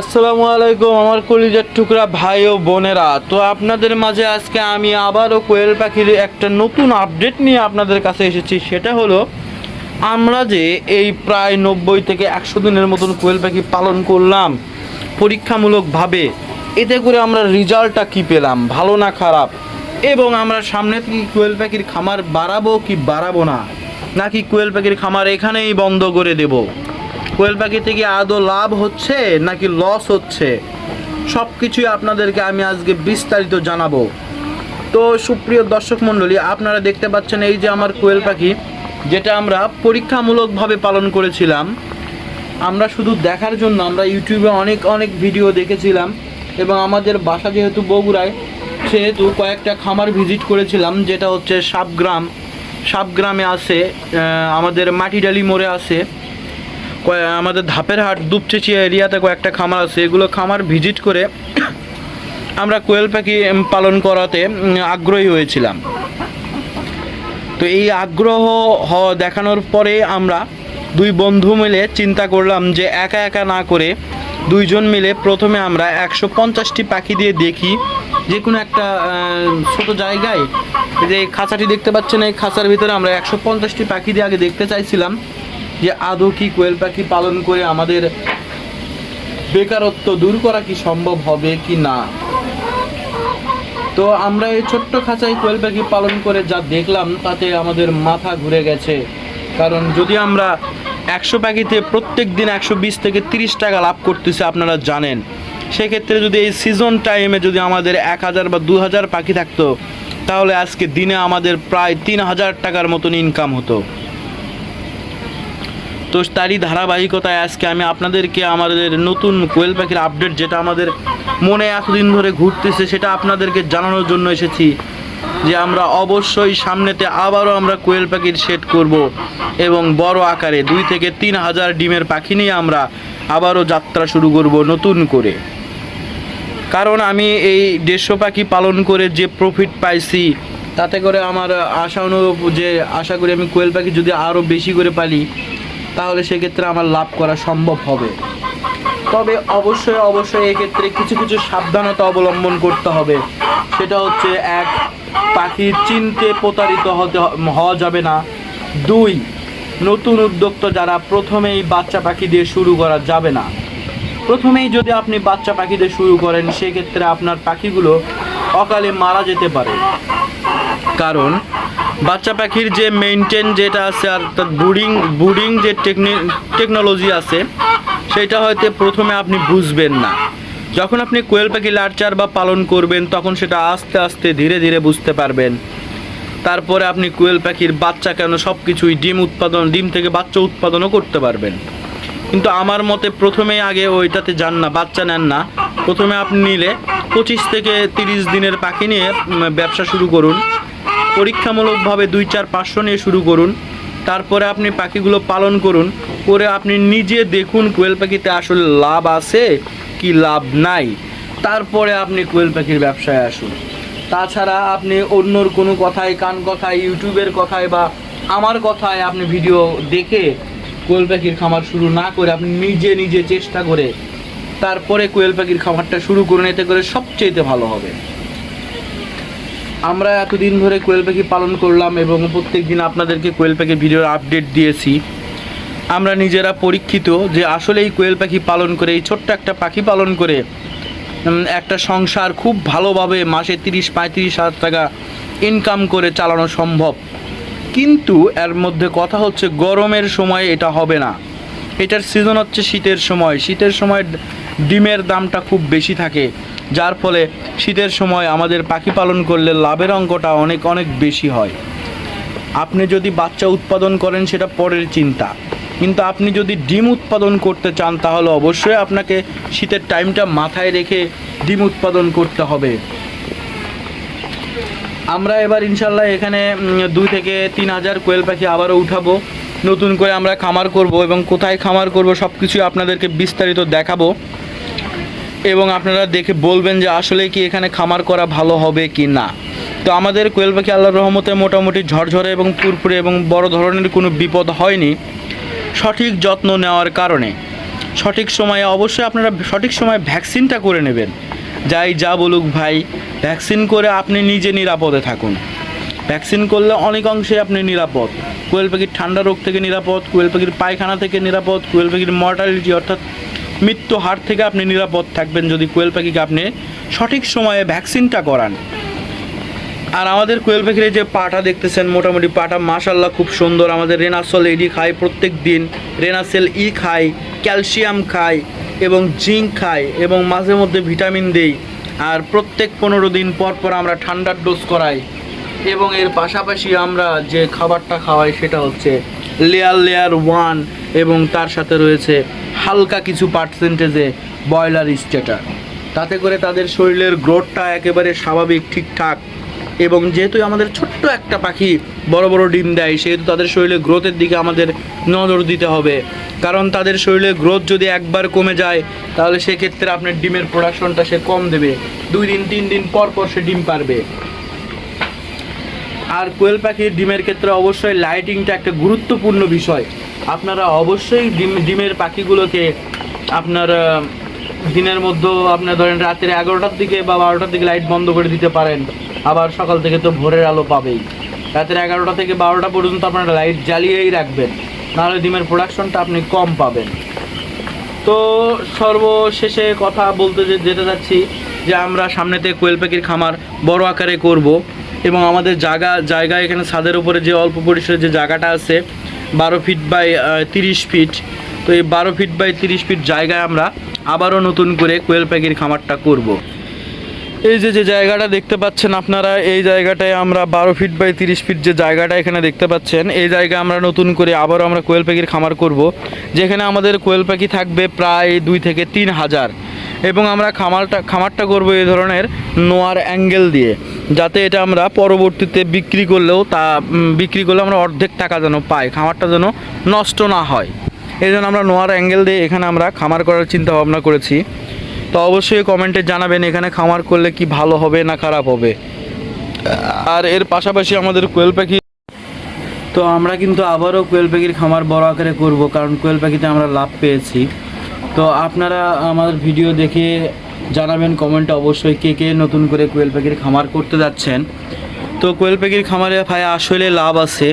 আসসালামু আলাইকুম আমার কলিজার টুকরা ভাই ও বোনেরা। তো আপনাদের মাঝে আজকে আমি আবারও কোয়েল পাখির একটা নতুন আপডেট নিয়ে আপনাদের কাছে এসেছি। সেটা হলো আমরা যে এই প্রায় 90 থেকে 100 দিনের মতন কোয়েল পাখি পালন করলাম পরীক্ষামূলকভাবে, এতে করে আমরা রেজাল্টটা কী পেলাম, ভালো না খারাপ, এবং আমরা সামনে থেকে কোয়েল পাখির খামার বাড়াবো কি বাড়াবো না, নাকি কোয়েল পাখির খামার এখানেই বন্ধ করে দেব, কোয়েল পাখি থেকে আদৌ লাভ হচ্ছে নাকি লস হচ্ছে, সব কিছুই আপনাদেরকে আমি আজকে বিস্তারিত জানাবো। তো সুপ্রিয় দর্শক মণ্ডলী, আপনারা দেখতে পাচ্ছেন এই যে আমার কোয়েল পাখি, যেটা আমরা পরীক্ষামূলকভাবে পালন করেছিলাম। আমরা শুধু দেখার জন্য আমরা ইউটিউবে অনেক ভিডিও দেখেছিলাম, এবং আমাদের বাসা যেহেতু বগুড়ায়, সেহেতু কয়েকটা খামার ভিজিট করেছিলাম, যেটা হচ্ছে সাবগ্রামে আছে, আমাদের মাটিডালি মোড়ে আছে, আমাদের ধাপের হাট দুপচেচিয়া এরিয়াতে কয়েকটা খামার আছে। এগুলো খামার ভিজিট করে আমরা কোয়েল পাখি পালন করাতে আগ্রহী হয়েছিলাম। তো এই আগ্রহ দেখানোর পরে আমরা দুই বন্ধু মিলে চিন্তা করলাম যে একা একা না করে দুইজন মিলে প্রথমে আমরা 150টি পাখি দিয়ে দেখি, যে কোনো একটা ছোট জায়গায়। যে খাঁচাটি দেখতে পাচ্ছেন, এই খাঁচার ভিতরে আমরা 150টি পাখি দিয়ে আগে দেখতে চাইছিলাম যে আদৌ কি কোয়েল পাখি পালন করে আমাদের বেকারত্ব দূর করা কি সম্ভব হবে কি না। তো আমরা এই ছোট্ট খাঁচায় কোয়েল পাখি পালন করে যা দেখলাম, তাতে আমাদের মাথা ঘুরে গেছে। কারণ যদি আমরা 100 পাখিতে প্রত্যেক দিন 120 থেকে 30 টাকা লাভ করতেছি, আপনারা জানেন, সেক্ষেত্রে যদি এই সিজন টাইমে যদি আমাদের 1000 বা 2000 পাখি থাকতো, তাহলে আজকে দিনে আমাদের প্রায় 3000 টাকার মতন ইনকাম হতো। তো তারই ধারাবাহিকতায় আজকে আমি আপনাদেরকে আমাদের নতুন কোয়েল পাখির আপডেট, যেটা আমাদের মনে এতদিন ধরে ঘুরতেছে, সেটা আপনাদেরকে জানানোর জন্য এসেছি। যে আমরা অবশ্যই সামনেতে আবারও আমরা কোয়েল পাখির সেট করব, এবং বড় আকারে 2 থেকে 3000 ডিমের পাখি নিয়ে আমরা আবারও যাত্রা শুরু করব নতুন করে। কারণ আমি এই 150 পাখি পালন করে যে প্রফিট পাইছি, তাতে করে আমার আশা করি আমি কোয়েল পাখি যদি আরও বেশি করে পালি, তাহলে সেক্ষেত্রে আমার লাভ করা সম্ভব হবে। তবে অবশ্যই এক্ষেত্রে কিছু সাবধানতা অবলম্বন করতে হবে। সেটা হচ্ছে, 1, পাখি চিনতে প্রতারিত হওয়া যাবে না। 2, নতুন উদ্যোক্তা যারা, প্রথমেই বাচ্চা পাখি দিয়ে শুরু করা যাবে না। প্রথমেই যদি আপনি বাচ্চা পাখি দিয়ে শুরু করেন, সেক্ষেত্রে আপনার পাখিগুলো অকালে মারা যেতে পারে। কারণ বাচ্চা পাখির যে মেইনটেন যেটা আছে, আর তার ব্রুডিং যে টেকনোলজি আছে, সেটা হয়তো প্রথমে আপনি বুঝবেন না। যখন আপনি কোয়েল পাখি লার্চার বা পালন করবেন, তখন সেটা আস্তে আস্তে ধীরে ধীরে বুঝতে পারবেন। তারপরে আপনি কোয়েল পাখির বাচ্চা কেন সব কিছুই ডিম থেকে বাচ্চা উৎপাদনও করতে পারবেন। কিন্তু আমার মতে প্রথমেই আগে ওইটাতে যান না, বাচ্চা নেন না। প্রথমে আপনি নিলে 25 থেকে 30 দিনের পাখি নিয়ে ব্যবসা শুরু করুন। পরীক্ষামূলকভাবে 2, 4, 500 নিয়ে শুরু করুন। তারপরে আপনি পাখিগুলো পালন করুন, করে আপনি নিজে দেখুন কোয়েল পাখিতে আসলে লাভ আছে কি লাভ নাই। তারপরে আপনি কোয়েল পাখির ব্যবসায় আসুন। তাছাড়া আপনি অন্যর কোনো কথায়, কান কথায়, ইউটিউবের কথায় বা আমার কথায় আপনি ভিডিও দেখে কোয়েল পাখির খামার শুরু না করে, আপনি নিজে চেষ্টা করে তারপরে কোয়েল পাখির খামারটা শুরু করুন। এতে করে সবচেয়ে ভালো হবে। আমরা এতদিন ধরে কোয়েল পাখি পালন করলাম, এবং প্রত্যেক দিন আপনাদেরকে কোয়েল পাখির ভিডিওর আপডেট দিয়েছি। আমরা নিজেরা পরীক্ষিত যে আসলে এই কোয়েল পাখি পালন করে, এই ছোট্ট একটা পাখি পালন করে একটা সংসার খুব ভালোভাবে মাসে 30-35 হাজার টাকা ইনকাম করে চালানো সম্ভব। কিন্তু এর মধ্যে কথা হচ্ছে, গরমের সময় এটা হবে না। এটার সিজন হচ্ছে শীতের সময়। শীতের সময় ডিমের দামটা খুব বেশি থাকে, যার ফলে শীতের সময় আমাদের পাখি পালন করলে লাভের অঙ্কটা অনেক বেশি হয়। আপনি যদি বাচ্চা উৎপাদন করেন, সেটা পরের চিন্তা, কিন্তু আপনি যদি ডিম উৎপাদন করতে চান, তাহলে অবশ্যই আপনাকে শীতের টাইমটা মাথায় রেখে ডিম উৎপাদন করতে হবে। আমরা এবার ইনশাল্লাহ এখানে 2 থেকে 3000 কোয়েল পাখি আবারও উঠাবো, নতুন করে আমরা খামার করব, এবং কোথায় খামার করব সব কিছুই আপনাদেরকে বিস্তারিত দেখাবো। এবং আপনারা দেখে বলবেন যে আসলে কি এখানে খামার করা ভালো হবে কি না। তো আমাদের কোয়েল পাখি আল্লাহর রহমতে মোটামুটি ঝরঝরে এবং ফুরফুরে এবং বড় ধরনের কোনো বিপদ হয়নি, সঠিক যত্ন নেওয়ার কারণে। সঠিক সময়ে অবশ্যই আপনারা সঠিক সময়ে ভ্যাকসিনটা করে নেবেন। যাই যা বলুক ভাই, ভ্যাকসিন করে আপনি নিজে নিরাপদে থাকুন। ভ্যাকসিন করলে অনেক অংশে আপনি নিরাপদ। কোয়েল পাখির ঠান্ডা রোগ থেকে নিরাপদ, কোয়েল পাখির পায়খানা থেকে নিরাপদ, কোয়েল পাখির মর্টালিটি অর্থাৎ মৃত্যু হার থেকে আপনি নিরাপদ থাকবেন যদি কোয়েল পাখিকে আপনি সঠিক সময়ে ভ্যাকসিনটা করান। আর আমাদের কোয়েল পাখির যে পাটা দেখতেছেন, মোটামুটি পাটা মাশাল্লাহ খুব সুন্দর। আমাদের রেনাসল এডি খায় প্রত্যেক দিন, রেনাসেল ই খায়, ক্যালসিয়াম খায় এবং জিঙ্ক খায় এবং মাঝে মধ্যে ভিটামিন দেই। আর প্রত্যেক 15 দিন পর পর আমরা ঠান্ডার ডোজ করাই এবং এর পাশাপাশি আমরা যে খাবারটা খাওয়াই সেটা হচ্ছে লেয়ার 1 এবং তার সাথে রয়েছে হালকা কিছু পার্সেন্টেজে ব্রয়লার স্টেটার। তাতে করে তাদের শরীরের গ্রোথটা একেবারে স্বাভাবিক ঠিকঠাক। এবং যেহেতু আমাদের ছোট্ট একটা পাখি বড় বড় ডিম দেয়, সেহেতু তাদের শরীরে গ্রোথের দিকে আমাদের নজর দিতে হবে। কারণ তাদের শরীরে গ্রোথ যদি একবার কমে যায় তাহলে সেক্ষেত্রে আপনার ডিমের প্রোডাকশনটা সে কম দেবে, 2 দিন 3 দিন পর পর সে ডিম পারবে। আর কোয়েল পাখির ডিমের ক্ষেত্রে অবশ্যই লাইটিংটা একটা গুরুত্বপূর্ণ বিষয়। আপনারা অবশ্যই ডিমের পাখিগুলোকে আপনার দিনের মধ্যে আপনার ধরেন রাতের 11টার দিকে বা 12টার দিকে লাইট বন্ধ করে দিতে পারেন। আবার সকাল থেকে তো ভোরের আলো পাবেই। রাতের 11টা থেকে 12টা পর্যন্ত আপনারা লাইট জ্বালিয়েই রাখবেন, নাহলে ডিমের প্রোডাকশনটা আপনি কম পাবেন। তো সর্বশেষে কথা বলতে যেতে যাচ্ছি যে আমরা সামনেতে কোয়েল পাখির খামার বড় আকারে করব এবং আমাদের জায়গা এখানে ছাদের উপরে যে অল্প পরিসরে যে জায়গাটা আছে 12 ফিট বাই 30 ফিট, তো এই 12 ফিট বাই 30 ফিট জায়গায় আমরা আবারও নতুন করে কোয়েল পাখির খামারটা করব। এই যে জায়গাটা দেখতে পাচ্ছেন আপনারা, এই জায়গাটায় আমরা 12 ফিট বাই 30 ফিট যে জায়গাটা এখানে দেখতে পাচ্ছেন, এই জায়গায় আমরা নতুন করে আবারও আমরা কোয়েল পাখির খামার করব, যেখানে আমাদের কোয়েল পাখি থাকবে প্রায় 2 থেকে 3 হাজার। এবং আমরা খামারটা করব এই ধরনের নোয়ার অ্যাঙ্গেল দিয়ে, যাতে এটা আমরা পরবর্তীতে বিক্রি করলে আমরা অর্ধেক টাকা যেন পাই, খামারটা যেন নষ্ট না হয়। এই জন্য আমরা নোয়ার অ্যাঙ্গেল দিয়ে এখানে আমরা খামার করার চিন্তা ভাবনা করেছি। তো অবশ্যই কমেন্টে জানাবেন এখানে খামার করলে কি ভালো হবে না খারাপ হবে। আর এর পাশাপাশি আমাদের কোয়েল পাখি, তো আমরা কিন্তু আবারও কোয়েল পাখির খামার বড় আকারে করব, কারণ কোয়েল পাখিতে আমরা লাভ পেয়েছি। তো আপনারা আমাদের ভিডিও দেখে জানাবেন কমেন্টে অবশ্যই কে নতুন করে কোয়েল পাখির খামার করতে যাচ্ছেন। তো কোয়েল পাখির খামারে ভাই আসলে লাভ আছে।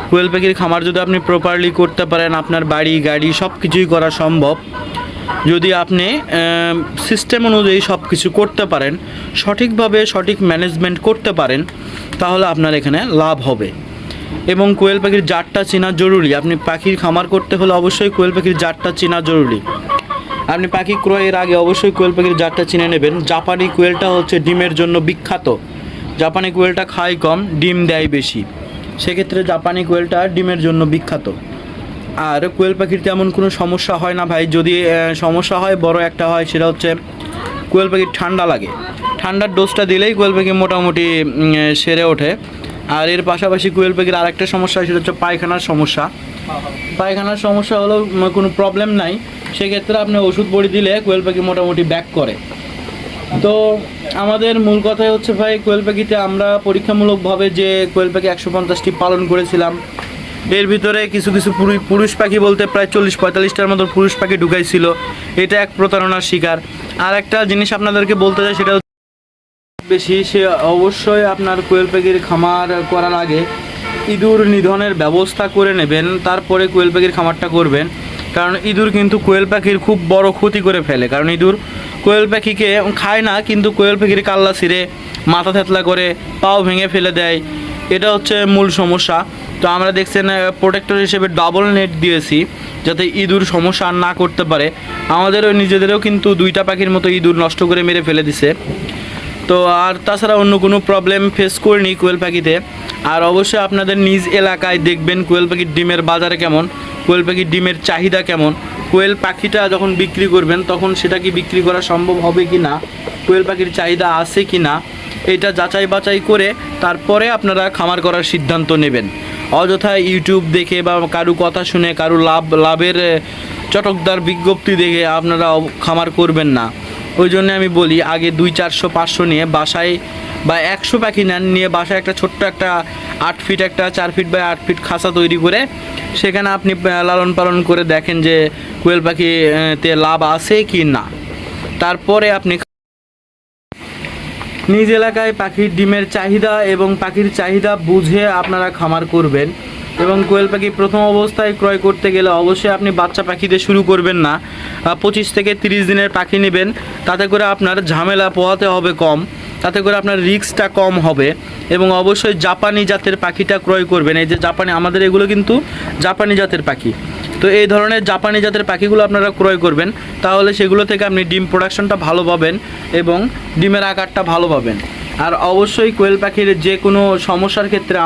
কোয়েল পাখির খামার যদি আপনি প্রপারলি করতে পারেন, আপনার বাড়ি গাড়ি সব কিছুই করা সম্ভব। যদি আপনি সিস্টেম অনুযায়ী সব কিছু করতে পারেন, সঠিকভাবে সঠিক ম্যানেজমেন্ট করতে পারেন, তাহলে আপনার এখানে লাভ হবে। এবং কোয়েল পাখির জাতটা চেনা জরুরি। আপনি পাখির খামার করতে হলে অবশ্যই কোয়েল পাখির জাতটা চেনা জরুরি। আপনি পাখি ক্রয়ের আগে অবশ্যই কোয়েল পাখির জাতটা চিনে নেবেন। জাপানি কোয়েলটা হচ্ছে ডিমের জন্য বিখ্যাত। জাপানি কোয়েলটা খায় কম, ডিম দেয় বেশি, সেক্ষেত্রে জাপানি কোয়েলটা ডিমের জন্য বিখ্যাত। আর কোয়েল পাখির তেমন কোনো সমস্যা হয় না ভাই। যদি সমস্যা হয় বড় একটা হয়, সেটা হচ্ছে কোয়েল পাখির ঠান্ডা লাগে। ঠান্ডার ডোজটা দিলেই কোয়েল পাখি মোটামুটি সেরে ওঠে। আর এর পাশাপাশি কোয়েল পাখির আরেকটা সমস্যা সেটা হচ্ছে পায়খানার সমস্যা। পায়খানার সমস্যা হলেও কোনো প্রবলেম নাই, সেক্ষেত্রে আপনি ওষুধ বড়ি দিলে কোয়েল পাখি মোটামুটি ব্যাক করে। তো আমাদের মূল কথাই হচ্ছে ভাই, কোয়েল পাখিতে আমরা পরীক্ষামূলকভাবে যে কোয়েল পাখি 150টি পালন করেছিলাম, এর ভিতরে কিছু পুরুষ পাখি বলতে প্রায় 40-45টার মতো পুরুষ পাখি ঢুকাইছিল। এটা এক প্রতারণার শিকার। আর একটা জিনিস আপনাদেরকে বলতে চাই, সেটা বেশি সে অবশ্যই আপনার কোয়েল পাখির খামার করার আগে ইঁদুর নিধনের ব্যবস্থা করে নেবেন, তারপরে কোয়েল পাখির খামারটা করবেন। কারণ ইঁদুর কিন্তু কোয়েল পাখির খুব বড় ক্ষতি করে ফেলে। কারণ ইঁদুর কোয়েল পাখিকে খায় না, কিন্তু কোয়েল পাখির কাল্লা ছিঁড়ে, মাথা থেতলা করে, পাও ভেঙে ফেলে দেয়। এটা হচ্ছে মূল সমস্যা। তো আমরা দেখছেন প্রোটেক্টর হিসেবে ডাবল নেট দিয়েছি, যাতে ইঁদুর সমস্যা না করতে পারে। আমাদেরও নিজেদেরও কিন্তু 2টা পাখির মতো ইঁদুর নষ্ট করে মেরে ফেলে দিছে। তো আর তাছাড়া অন্য কোনো প্রবলেম ফেস করিনি কোয়েল পাখিতে। আর অবশ্যই আপনাদের নিজ এলাকায় দেখবেন কোয়েল পাখির ডিমের বাজারে কেমন, কোয়েল পাখির ডিমের চাহিদা কেমন, কোয়েল পাখিটা যখন বিক্রি করবেন তখন সেটা কি বিক্রি করা সম্ভব হবে কি না, কোয়েল পাখির চাহিদা আছে কি না, এটা যাচাই বাছাই করে তারপরে আপনারা খামার করার সিদ্ধান্ত নেবেন। অযথা ইউটিউব দেখে বা কারু কথা শুনে, কারু লাভের চটকদার বিজ্ঞপ্তি দেখে আপনারা খামার করবেন না। ওই জন্য আমি বলি, আগে 200-400-500 নিয়ে বাসায় বা 100 পাখি নেন, নিয়ে বাসায় একটা ছোট্ট একটা 8 ফিট একটা 4 ফিট বাই 8 ফিট খাঁচা তৈরি করে সেখানে আপনি লালন পালন করে দেখেন যে কোয়েল পাখিতে লাভ আছে কি না। তারপরে আপনি নিজ এলাকায় পাখির ডিমের চাহিদা এবং পাখির চাহিদা বুঝে আপনারা খামার করবেন। এবং কোয়েল পাখি প্রথম অবস্থায় ক্রয় করতে গেলে অবশ্যই আপনি বাচ্চা পাখি দিয়ে শুরু করবেন না, 25 থেকে 30 দিনের পাখি নেবেন, তাতে করে আপনার ঝামেলা পোহাতে হবে কম, তাতে করে আপনার রিস্কটা কম হবে। এবং অবশ্যই জাপানি জাতের পাখিটা ক্রয় করবেন। এই যে জাপানি, আমাদের এগুলো কিন্তু জাপানি জাতের পাখি, তো এই ধরনের জাপানি জাতের পাখিগুলো আপনারা ক্রয় করবেন, তাহলে সেগুলো থেকে আপনি ডিম প্রোডাকশনটা ভালো পাবেন এবং ডিমের আকারটা ভালো পাবেন। আর অবশ্যই কোয়েল পাখির যে কোনো সমস্যার ক্ষেত্রে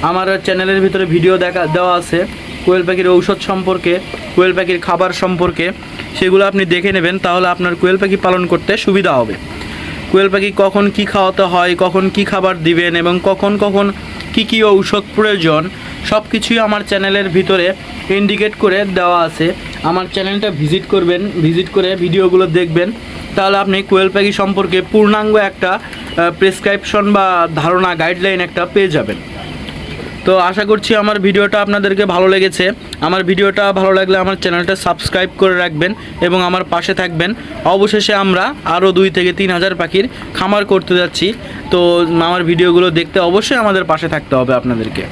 আমার চ্যানেলের ভিতরে ভিডিও দেওয়া আছে কোয়েল পাখির ঔষধ সম্পর্কে, কোয়েল পাখির খাবার সম্পর্কে, সেগুলো আপনি দেখে নেবেন, তাহলে আপনার কোয়েল পাখি পালন করতে সুবিধা হবে। কোয়েল পাখি কখন কি খাওয়াতে হয়, কখন কি খাবার দিবেন এবং কখন কখন কি ঔষধ প্রয়োজন, সব কিছুই আমার চ্যানেলের ভিতরে ইন্ডিকেট করে দেওয়া আছে। আমার চ্যানেলটা ভিজিট করবেন, ভিজিট করে ভিডিওগুলো দেখবেন, তাহলে আপনি কোয়েল পাখি সম্পর্কে পূর্ণাঙ্গ একটা প্রেসক্রিপশন বা ধারণা গাইডলাইন একটা পেয়ে যাবেন। তো আশা করছি আমার ভিডিওটা আপনাদেরকে ভালো লেগেছে। আমার ভিডিওটা ভালো লাগলে আমার চ্যানেলটা সাবস্ক্রাইব করে রাখবেন এবং আমার পাশে থাকবেন। অবশেষে আমরা আরও 2 থেকে 3 হাজার পাখির খামার করতে যাচ্ছি, তো আমার ভিডিওগুলো দেখতে অবশ্যই আমাদের পাশে থাকতে হবে আপনাদেরকে।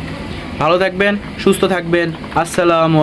ভালো থাকবেন, সুস্থ থাকবেন। আসসালামু